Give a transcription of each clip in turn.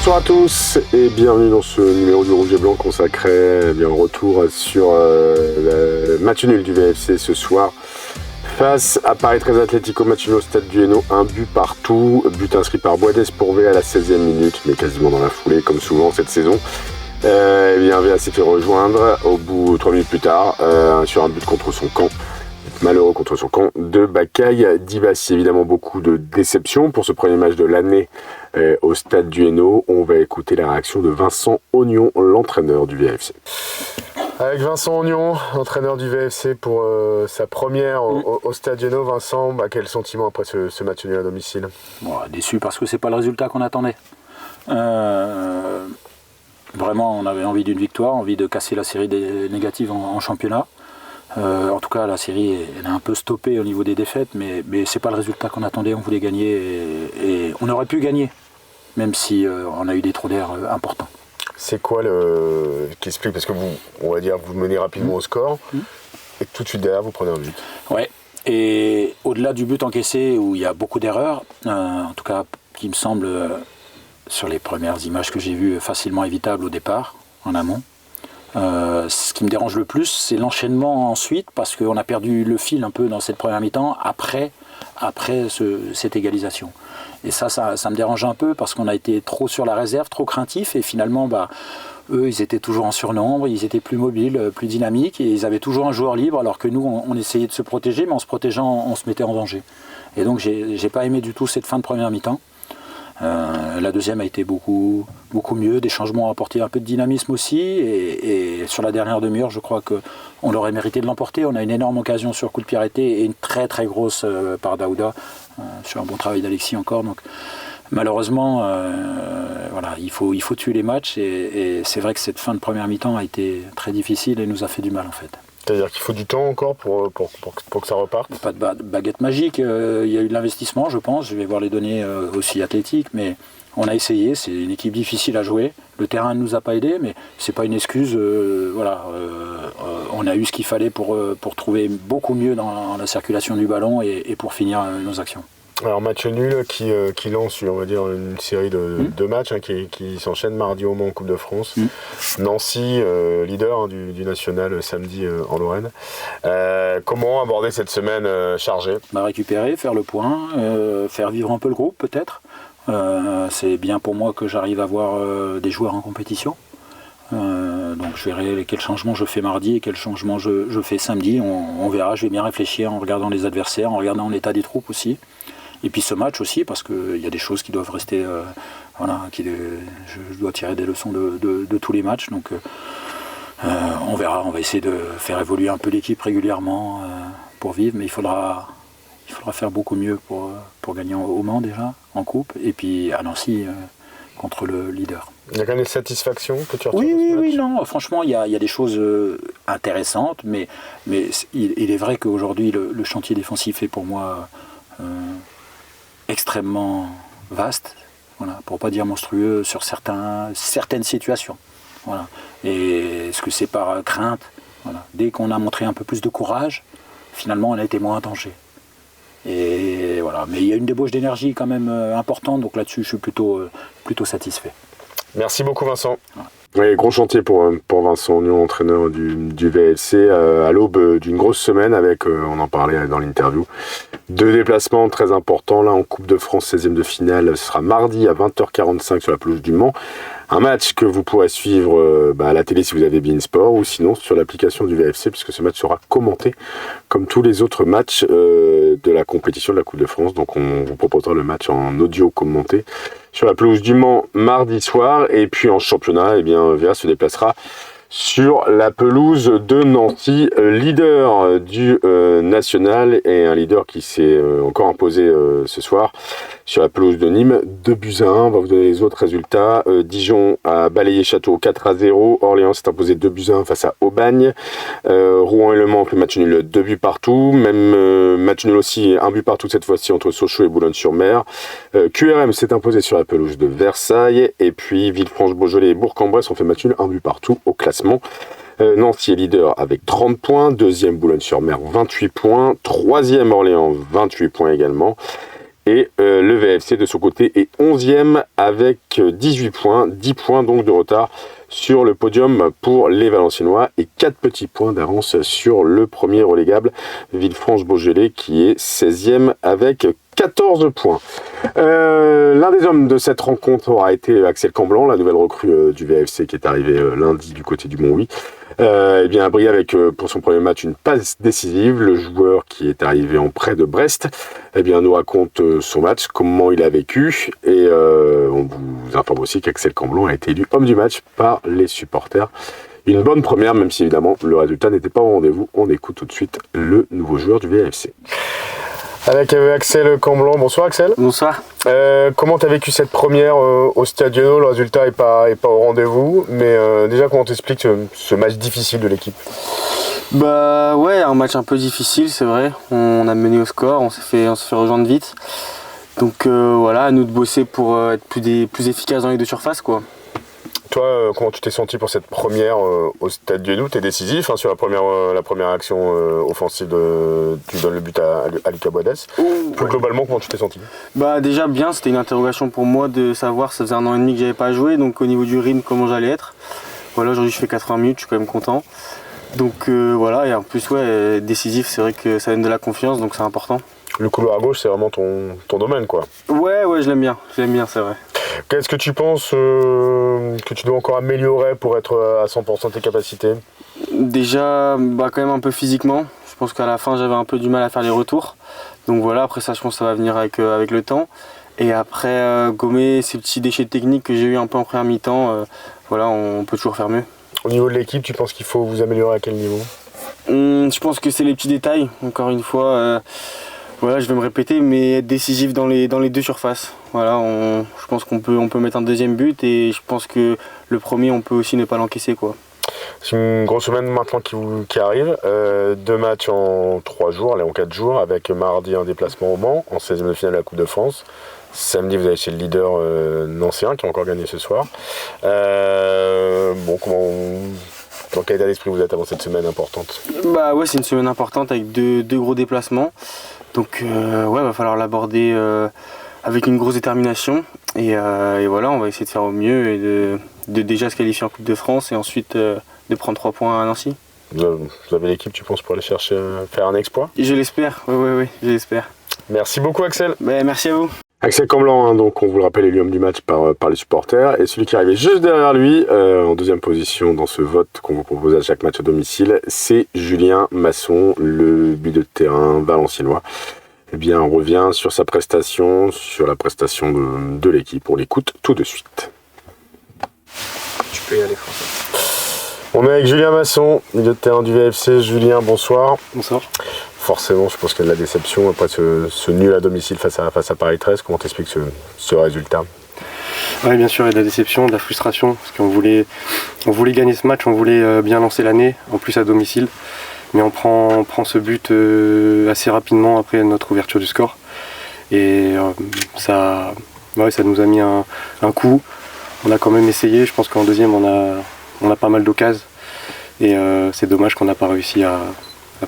Bonsoir à tous et bienvenue dans ce numéro du Rouge et Blanc consacré au retour sur le match nul du VFC ce soir face à Paris 13 Atlético, match nul au stade du Hainaut, un but partout, but inscrit par Boadès pour VA à la 16e minute, mais quasiment dans la foulée comme souvent cette saison. VA s'est fait rejoindre au bout 3 minutes plus tard sur un but contre son camp. Malheureux contre son camp de Bakaï Dibassi. Évidemment beaucoup de déception pour ce premier match de l'année au stade du Hainaut. On va écouter la réaction de Vincent Ognon, l'entraîneur du VFC. Avec Vincent Ognon, entraîneur du VFC pour sa première au stade du Hainaut. Vincent, quel sentiment après ce match nul à domicile? Déçu parce que c'est pas le résultat qu'on attendait. Vraiment, on avait envie d'une victoire, envie de casser la série des négatives en championnat. En tout cas, la série elle est un peu stoppée au niveau des défaites, mais c'est pas le résultat qu'on attendait. On voulait gagner et on aurait pu gagner, même si on a eu des trous d'air importants. C'est quoi qui explique, parce que vous menez rapidement au score et tout de suite derrière vous prenez un but. Ouais. Et au-delà du but encaissé où il y a beaucoup d'erreurs, en tout cas qui me semble sur les premières images que j'ai vues facilement évitables au départ, en amont. Ce qui me dérange le plus, c'est l'enchaînement ensuite, parce qu'on a perdu le fil un peu dans cette première mi-temps après cette égalisation. Et ça me dérange un peu parce qu'on a été trop sur la réserve, trop craintif, et finalement, eux, ils étaient toujours en surnombre, ils étaient plus mobiles, plus dynamiques, et ils avaient toujours un joueur libre, alors que nous, on essayait de se protéger, mais en se protégeant, on se mettait en danger. Et donc, j'ai pas aimé du tout cette fin de première mi-temps. La deuxième a été beaucoup mieux, des changements ont apporté un peu de dynamisme aussi, et sur la dernière demi-heure, je crois qu'on aurait mérité de l'emporter. On a une énorme occasion sur coup de pied arrêté et une très très grosse par Daouda, sur un bon travail d'Alexis encore. Donc malheureusement, il faut tuer les matchs, et c'est vrai que cette fin de première mi-temps a été très difficile et nous a fait du mal en fait. C'est-à-dire qu'il faut du temps encore pour que ça reparte? Pas de baguette magique, il y a eu de l'investissement, je pense. Je vais voir les données aussi athlétiques, mais on a essayé. C'est une équipe difficile à jouer. Le terrain ne nous a pas aidés, mais c'est pas une excuse. On a eu ce qu'il fallait pour trouver beaucoup mieux dans la circulation du ballon et pour finir nos actions. Alors match nul qui lance, on va dire, une série de matchs qui s'enchaînent mardi au Mans en Coupe de France. Nancy, leader du national samedi en Lorraine. Comment aborder cette semaine chargée? Récupérer, faire le point, faire vivre un peu le groupe peut-être. C'est bien pour moi que j'arrive à voir des joueurs en compétition. Donc je verrai quel changement je fais mardi et quel changement je fais samedi. On verra, je vais bien réfléchir en regardant les adversaires, en regardant l'état des troupes aussi. Et puis ce match aussi, parce qu'il y a des choses qui doivent rester, je dois tirer des leçons de tous les matchs. Donc on verra, on va essayer de faire évoluer un peu l'équipe régulièrement pour vivre, mais il faudra faire beaucoup mieux pour gagner au Mans déjà, en coupe, et puis à Nancy contre le leader. Il y a quand même des satisfactions que tu retrouves dans ce match? Oui, non, franchement, il y a des choses intéressantes, mais il est vrai qu'aujourd'hui, le chantier défensif est pour moi extrêmement vaste, pour pas dire monstrueux sur certaines situations. Voilà. Et est-ce que c'est par crainte? Dès qu'on a montré un peu plus de courage, finalement on a été moins en danger. Et voilà. Mais il y a une débauche d'énergie quand même importante, donc là-dessus je suis plutôt satisfait. Merci beaucoup Vincent. Oui, gros chantier pour Vincent Ognon, entraîneur du VFC, à l'aube d'une grosse semaine avec, on en parlait dans l'interview, 2 déplacements très importants. Là en Coupe de France, 16e de finale, ce sera mardi à 20h45 sur la pelouse du Mans. Un match que vous pourrez suivre à la télé si vous avez beIN Sport, ou sinon sur l'application du VFC, puisque ce match sera commenté comme tous les autres matchs de la compétition de la Coupe de France. Donc on vous proposera le match en audio commenté sur la pelouse du Mans mardi soir. Et puis en championnat, VA se déplacera sur la pelouse de Nancy, leader du national, et un leader qui s'est encore imposé ce soir sur la pelouse de Nîmes, 2-1. On va vous donner les autres résultats. Dijon a balayé Château 4-0. Orléans s'est imposé 2-1 face à Aubagne. Rouen et Le Mans, le match nul, 2 buts partout. Même match nul aussi, 1 but partout cette fois-ci entre Sochaux et Boulogne-sur-Mer. QRM s'est imposé sur la pelouse de Versailles. Et puis Villefranche-Beaujolais et Bourg-en-Bresse ont fait match nul, 1 but partout au classement. Nancy est leader avec 30 points, deuxième Boulogne-sur-Mer 28 points, troisième Orléans 28 points également, Et le VFC de son côté est 11e avec 18 points, 10 points donc de retard sur le podium pour les Valenciennois et 4 petits points d'avance sur le premier relégable Villefranche-Beaujolais qui est 16e avec 14 points. L'un des hommes de cette rencontre aura été Axel Camblan, la nouvelle recrue du VFC qui est arrivée lundi du côté du Montlouis. Eh bien, a brillé avec, pour son premier match, une passe décisive. Le joueur qui est arrivé en prêt de Brest eh bien, nous raconte son match, comment il a vécu. Et on vous informe aussi qu'Axel Camblan a été élu homme du match par les supporters. Une bonne première, même si évidemment le résultat n'était pas au rendez-vous. On écoute tout de suite le nouveau joueur du VFC. Avec Axel Camblan. Bonsoir Axel. Bonsoir. Comment tu as vécu cette première au Stade Dieudonné? Le résultat n'est pas au rendez-vous, mais déjà comment t'expliques ce match difficile de l'équipe? Bah ouais, un match un peu difficile, c'est vrai. On a mené au score, on s'est fait rejoindre vite. Donc voilà, à nous de bosser pour être plus efficace dans les deux surfaces, quoi. Toi, comment tu t'es senti pour cette première au Stade Dieudonné? Tu es décisif hein, sur la première action offensive, tu donnes le but à Lucas Boades. Plus globalement, comment tu t'es senti? Bah déjà bien, c'était une interrogation pour moi de savoir, ça faisait 1 an et demi que j'avais pas joué, donc au niveau du rythme, comment j'allais être. Voilà, aujourd'hui je fais 80 minutes, je suis quand même content. Donc voilà, et en plus ouais, décisif, c'est vrai que ça donne de la confiance, donc c'est important. Le couloir à gauche, c'est vraiment ton domaine, quoi. Ouais, je l'aime bien, c'est vrai. Qu'est-ce que tu penses que tu dois encore améliorer pour être à 100% de tes capacités? Déjà, quand même un peu physiquement. Je pense qu'à la fin, j'avais un peu du mal à faire les retours. Donc voilà, après ça, je pense que ça va venir avec le temps. Et après, gommer ces petits déchets techniques que j'ai eu un peu en première mi-temps, voilà, on peut toujours faire mieux. Au niveau de l'équipe, tu penses qu'il faut vous améliorer à quel niveau? Je pense que c'est les petits détails, encore une fois. Voilà, je vais me répéter, mais être décisif dans les deux surfaces. Voilà, je pense qu'on peut mettre un deuxième but et je pense que le premier, on peut aussi ne pas l'encaisser, quoi. C'est une grosse semaine maintenant qui arrive. 2 matchs en 3 jours, allez en 4 jours, avec mardi un déplacement au Mans, en 16e de finale de la Coupe de France. Samedi, vous allez chez le leader nancéen qui a encore gagné ce soir. Dans quel état d'esprit vous êtes avant cette semaine importante? Bah ouais, c'est une semaine importante avec deux gros déplacements. Donc ouais, va falloir l'aborder avec une grosse détermination. Et voilà, on va essayer de faire au mieux et de déjà se qualifier en Coupe de France et ensuite de prendre 3 points à Nancy. Vous avez l'équipe, tu penses, pour aller chercher faire un exploit? Je l'espère, oui, je l'espère. Merci beaucoup Axel. Merci à vous. Axel Camblan, hein, donc on vous le rappelle, élu homme du match par les supporters. Et celui qui est arrivé juste derrière lui, en deuxième position dans ce vote qu'on vous propose à chaque match à domicile, c'est Julien Masson, le but de terrain valenciennois. Eh bien, on revient sur sa prestation, sur la prestation de l'équipe. On l'écoute tout de suite. Tu peux y aller, François. On est avec Julien Masson, milieu de terrain du VFC. Julien, bonsoir. Bonsoir. Forcément, je pense qu'il y a de la déception après ce nul à domicile face à Paris 13. Comment t'expliques ce résultat? Oui, bien sûr, il y a de la déception, de la frustration, parce qu'on voulait gagner ce match, on voulait bien lancer l'année, en plus à domicile. Mais on prend ce but assez rapidement après notre ouverture du score. Et ça nous a mis un coup. On a quand même essayé, je pense qu'en deuxième on a pas mal d'occasions. Et c'est dommage qu'on n'a pas réussi à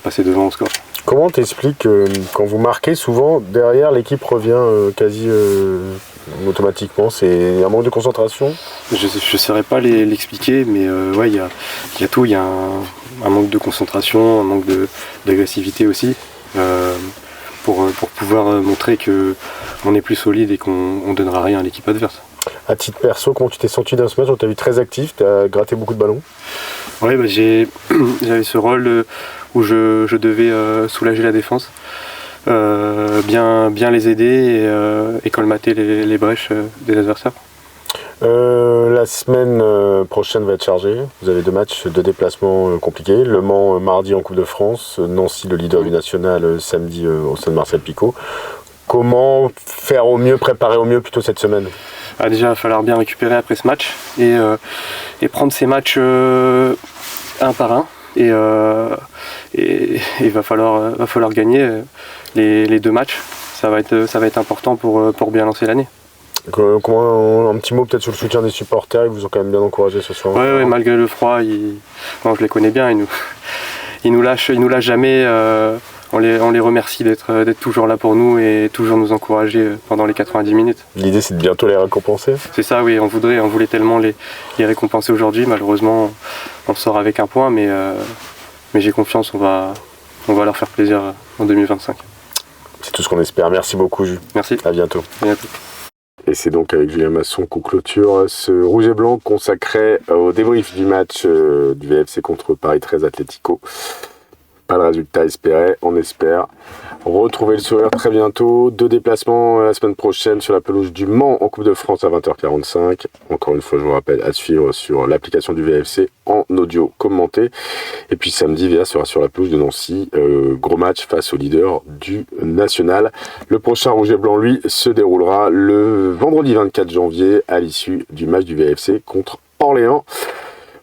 passer devant au score. Comment t'expliques quand vous marquez, souvent derrière l'équipe revient quasi automatiquement? C'est un manque de concentration? Je ne saurais pas l'expliquer, mais ouais, il y a tout. Il y a un manque de concentration, un manque d'agressivité aussi, pour pouvoir montrer qu'on est plus solide et qu'on ne donnera rien à l'équipe adverse. À titre perso, comment tu t'es senti dans ce match? On t'a vu très actif, tu as gratté beaucoup de ballons. Oui, j'avais ce rôle où je devais soulager la défense, bien les aider et colmater les brèches des adversaires. La semaine prochaine va être chargée. Vous avez 2 matchs, 2 déplacements compliqués. Le Mans mardi en Coupe de France, Nancy le leader du national samedi au stade Marcel Picot. Comment faire au mieux, préparer au mieux plutôt cette semaine? Déjà, il va falloir bien récupérer après ce match et prendre ces matchs un par un. Et il va falloir gagner les 2 matchs. Ça va être important pour bien lancer l'année. Un petit mot peut-être sur le soutien des supporters, ils vous ont quand même bien encouragé ce soir. Ouais, malgré le froid, je les connais bien, ils nous lâchent jamais on les remercie d'être toujours là pour nous et toujours nous encourager pendant les 90 minutes. L'idée, c'est de bientôt les récompenser. C'est ça, oui, on voulait tellement les récompenser aujourd'hui. Malheureusement, on sort avec un point, mais j'ai confiance, on va leur faire plaisir en 2025. C'est tout ce qu'on espère. Merci beaucoup, Jules. Merci. À bientôt. À bientôt. Et c'est donc avec Julien Masson qu'on clôture ce Rouge et Blanc consacré au débrief du match du VFC contre Paris 13 Atlético. Pas le résultat espéré, on espère retrouver le sourire très bientôt. 2 déplacements la semaine prochaine sur la pelouse du Mans en Coupe de France à 20h45. Encore une fois, je vous rappelle, à suivre sur l'application du VFC en audio commenté. Et puis samedi, Via sera sur la pelouse de Nancy. Gros match face au leader du national. Le prochain Rouge et Blanc, lui, se déroulera le vendredi 24 janvier à l'issue du match du VFC contre Orléans.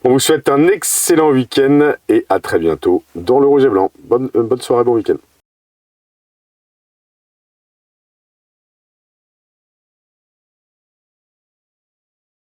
On vous souhaite un excellent week-end et à très bientôt dans le Rouge et Blanc. Bonne soirée, bon week-end.